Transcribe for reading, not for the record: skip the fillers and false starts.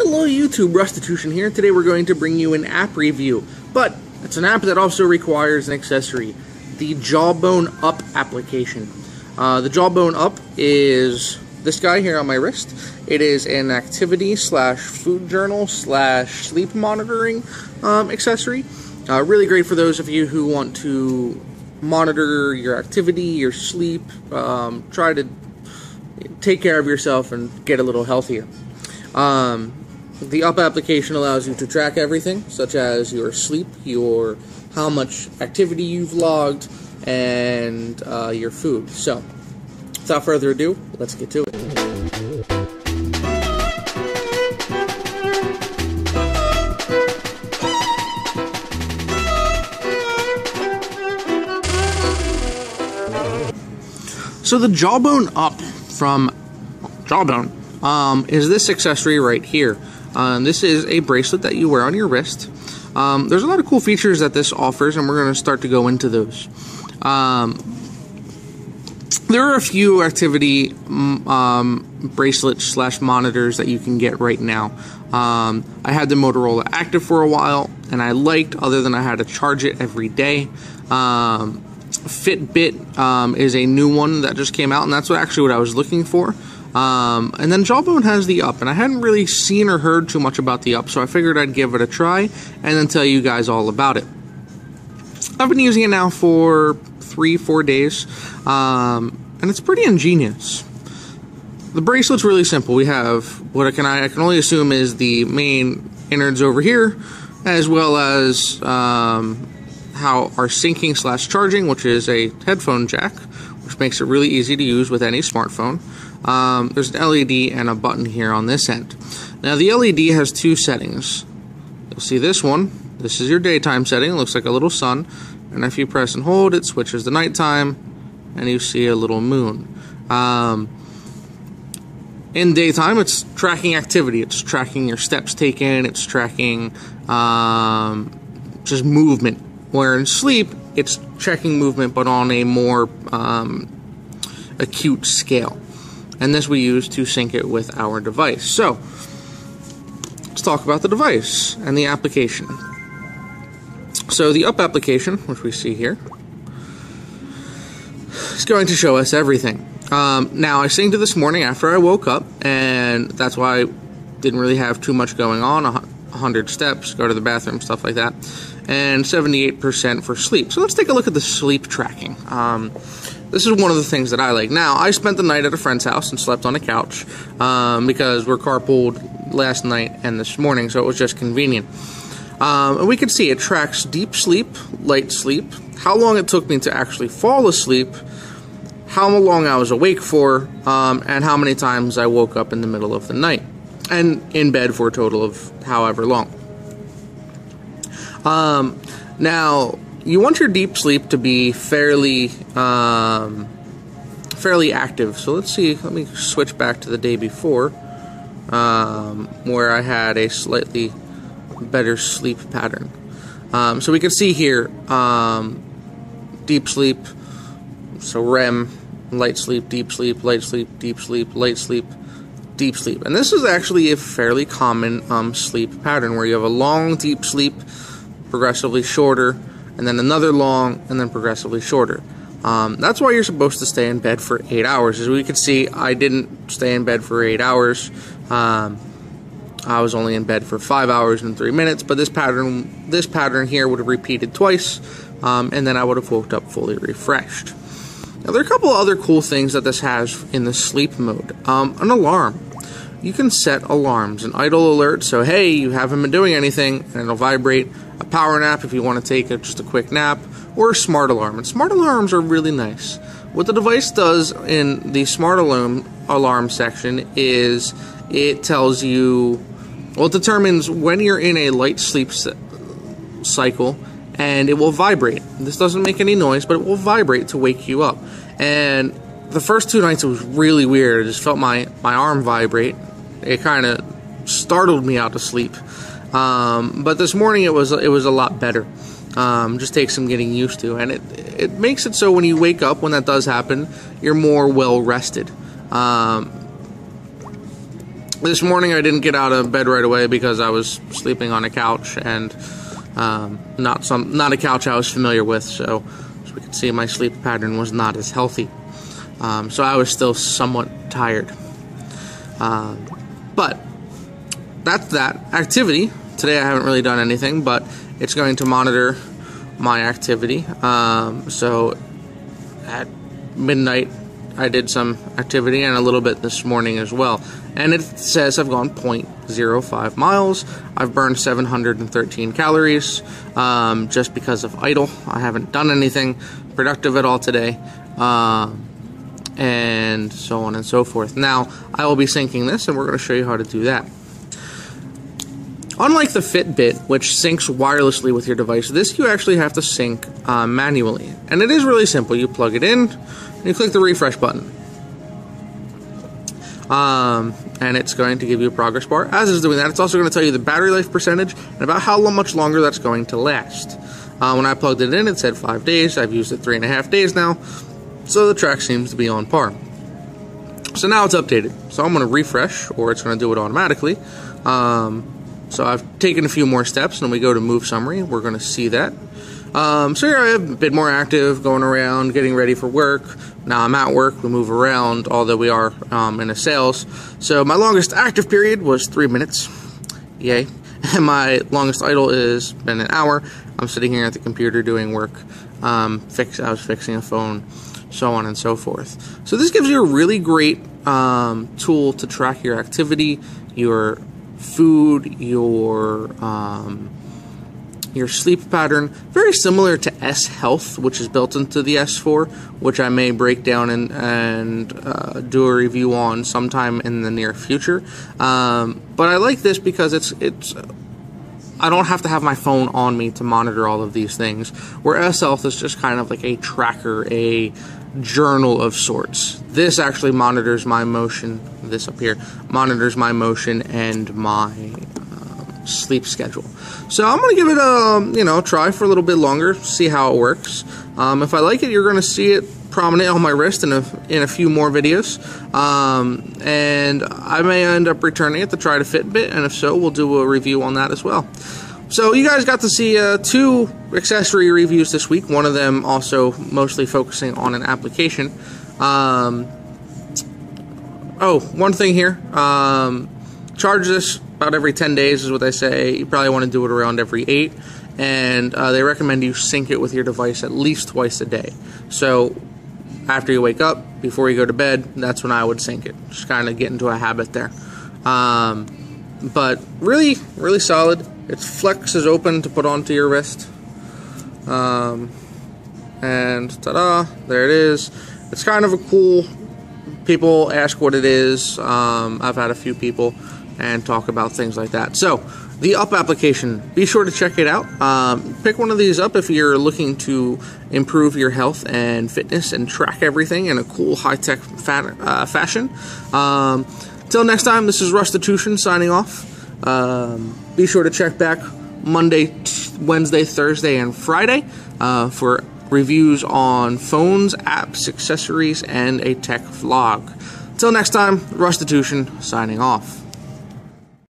Hello YouTube, Restitution here. Today we're going to bring you an app review, but it's an app that also requires an accessory, the Jawbone Up application. The Jawbone Up is this guy here on my wrist. It is an activity slash food journal slash sleep monitoring accessory. Really great for those of you who want to monitor your activity, your sleep, try to take care of yourself and get a little healthier. The Up application allows you to track everything, such as your sleep, how much activity you've logged, and your food. So, without further ado, let's get to it. So the Jawbone Up from Jawbone is this accessory right here. This is a bracelet that you wear on your wrist. There's a lot of cool features that this offers, and we're going to start to go into those. There are a few activity bracelets slash monitors that you can get right now. I had the Motorola Active for a while, and I liked, other than I had to charge it every day. Fitbit is a new one that just came out, and that's what I was looking for. And then Jawbone has the Up, and I hadn't really seen or heard too much about the Up, so I figured I'd give it a try and then tell you guys all about it. I've been using it now for 3-4 days, and it's pretty ingenious. The bracelet's really simple. We have what I can only assume is the main innards over here, as well as how our syncing slash charging, which is a headphone jack, which makes it really easy to use with any smartphone. There's an LED and a button here on this end. Now the LED has two settings. You'll see this one. This is your daytime setting. It looks like a little sun. And if you press and hold, it switches to nighttime, and you see a little moon. In daytime, it's tracking activity. It's tracking your steps taken. It's tracking just movement. Where in sleep, it's checking movement, but on a more acute scale. And this we use to sync it with our device. So, let's talk about the device and the application. So the Up application, which we see here, is going to show us everything. Now, I synced it this morning after I woke up, and that's why I didn't really have too much going on. 100 steps, go to the bathroom, stuff like that, and 78% for sleep. So let's take a look at the sleep tracking. This is one of the things that I like. Now, I spent the night at a friend's house and slept on a couch because we're carpooled last night and this morning, so it was just convenient. And we can see it tracks deep sleep, light sleep, how long it took me to actually fall asleep, how long I was awake for, and how many times I woke up in the middle of the night, and in bed for a total of however long. Now, you want your deep sleep to be fairly active. So let's see, let me switch back to the day before, where I had a slightly better sleep pattern. So we can see here, deep sleep, so REM, light sleep, deep sleep, light sleep, deep sleep, light sleep, deep sleep. And this is actually a fairly common sleep pattern, where you have a long deep sleep, progressively shorter, and then another long, and then progressively shorter. That's why you're supposed to stay in bed for 8 hours. As we can see, I didn't stay in bed for 8 hours. I was only in bed for 5 hours and 3 minutes, but this pattern here would have repeated twice, and then I would have woke up fully refreshed. Now, there are a couple other cool things that this has in the sleep mode. An alarm. You can set alarms, an idle alert, so hey, you haven't been doing anything, and it'll vibrate. A power nap if you want to take just a quick nap, or a smart alarm. And smart alarms are really nice. What the device does in the smart alarm section is it tells you, well, it determines when you're in a light sleep cycle, and it will vibrate. This doesn't make any noise, but it will vibrate to wake you up. And the first 2 nights it was really weird. I just felt my arm vibrate. It kind of startled me out of sleep. But this morning it was a lot better. Just takes some getting used to, and it makes it so when you wake up, when that does happen, you're more well rested. This morning I didn't get out of bed right away because I was sleeping on a couch, and not a couch I was familiar with, so as we can see, my sleep pattern was not as healthy. So I was still somewhat tired. But that's that. Activity. Today I haven't really done anything, but it's going to monitor my activity. So at midnight I did some activity and a little bit this morning as well. And it says I've gone 0.05 miles. I've burned 713 calories just because of idle. I haven't done anything productive at all today. And so on and so forth. Now, I will be syncing this, and we're going to show you how to do that. Unlike the Fitbit, which syncs wirelessly with your device, this you actually have to sync manually. And it is really simple. You plug it in, and you click the refresh button. And it's going to give you a progress bar. As it's doing that, it's also going to tell you the battery life percentage and about how much longer that's going to last. When I plugged it in, it said 5 days. I've used it 3.5 days now. So the track seems to be on par. So now it's updated. So I'm going to refresh, or it's going to do it automatically. So I've taken a few more steps, and when we go to move summary, we're going to see that. So here I am, a bit more active, going around, getting ready for work. Now I'm at work, we move around, although we are in a sales. So my longest active period was 3 minutes. Yay. And my longest idle has been an hour. I'm sitting here at the computer doing work. I was fixing a phone, so on and so forth. So this gives you a really great tool to track your activity, your food, your sleep pattern. Very similar to S Health, which is built into the S4, which I may break down and do a review on sometime in the near future. But I like this because it's I don't have to have my phone on me to monitor all of these things, where S Health is just kind of like a tracker, a journal of sorts. This actually monitors my motion. This up here monitors my motion and my sleep schedule. So I'm going to give it a try for a little bit longer, see how it works. If I like it, you're going to see it prominent on my wrist in a few more videos, and I may end up returning it to try to Fitbit, and if so, we'll do a review on that as well. So you guys got to see 2 accessory reviews this week, one of them also mostly focusing on an application. Oh, one thing here, charge this about every 10 days is what they say. You probably want to do it around every 8, and they recommend you sync it with your device at least twice a day. So after you wake up, before you go to bed, that's when I would sync it. Just kind of get into a habit there. But really, really solid. Its flex is open to put onto your wrist. And ta-da, there it is. It's kind of a cool, people ask what it is. I've had a few people and talk about things like that. So, the Up application, be sure to check it out. Pick one of these up if you're looking to improve your health and fitness and track everything in a cool, high-tech fashion. Till next time, this is Rustitution signing off. Be sure to check back Monday, Wednesday, Thursday, and Friday for reviews on phones, apps, accessories, and a tech vlog. Till next time, Rustitution signing off.